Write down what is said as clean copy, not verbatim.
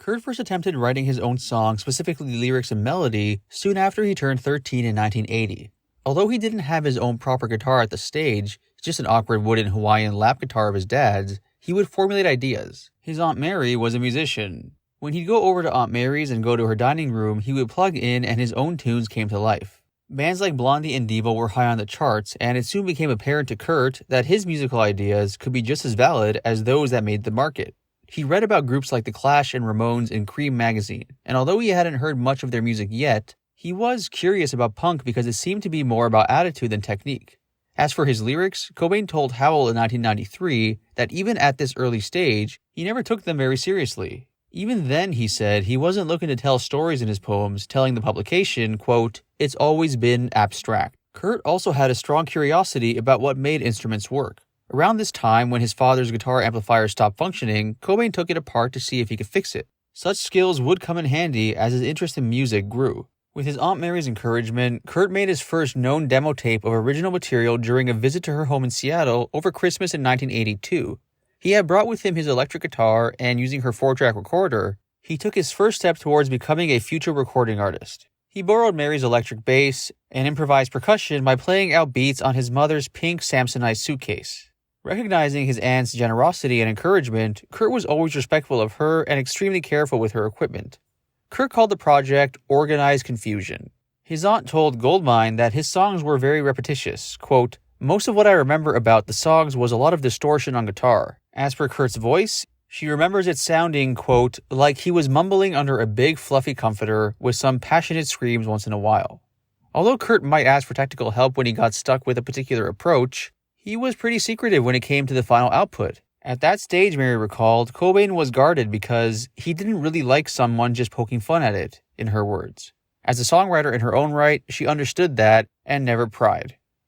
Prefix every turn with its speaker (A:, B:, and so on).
A: Kurt first attempted writing his own songs, specifically lyrics and melody, soon after he turned 13 in 1980. Although he didn't have his own proper guitar at the stage, just an awkward wooden Hawaiian lap guitar of his dad's, he would formulate ideas. His Aunt Mary was a musician. When he'd go over to Aunt Mary's and go to her dining room, he would plug in and his own tunes came to life. Bands like Blondie and Devo were high on the charts, and it soon became apparent to Kurt that his musical ideas could be just as valid as those that made the market. He read about groups like The Clash and Ramones in Cream magazine, and although he hadn't heard much of their music yet, he was curious about punk because it seemed to be more about attitude than technique. As for his lyrics, Cobain told Howl in 1993 that even at this early stage, he never took them very seriously. Even then, he said, he wasn't looking to tell stories in his poems, telling the publication, quote, "It's always been abstract." Kurt also had a strong curiosity about what made instruments work. Around this time, when his father's guitar amplifier stopped functioning, Cobain took it apart to see if he could fix it. Such skills would come in handy as his interest in music grew. With his Aunt Mary's encouragement, Kurt made his first known demo tape of original material during a visit to her home in Seattle over Christmas in 1982. He had brought with him his electric guitar, and using her 4-track recorder, he took his first step towards becoming a future recording artist. He borrowed Mary's electric bass and improvised percussion by playing out beats on his mother's pink Samsonite suitcase. Recognizing his aunt's generosity and encouragement, Kurt was always respectful of her and extremely careful with her equipment. Kurt called the project Organized Confusion. His aunt told Goldmine that his songs were very repetitious. Quote, "Most of what I remember about the songs was a lot of distortion on guitar. As for Kurt's voice, she remembers it sounding, quote, like he was mumbling under a big fluffy comforter with some passionate screams once in a while." Although Kurt might ask for technical help when he got stuck with a particular approach, he was pretty secretive when it came to the final output. At that stage, Mary recalled, Cobain was guarded because he didn't really like someone just poking fun at it, in her words. As a songwriter in her own right, she understood that and never pried.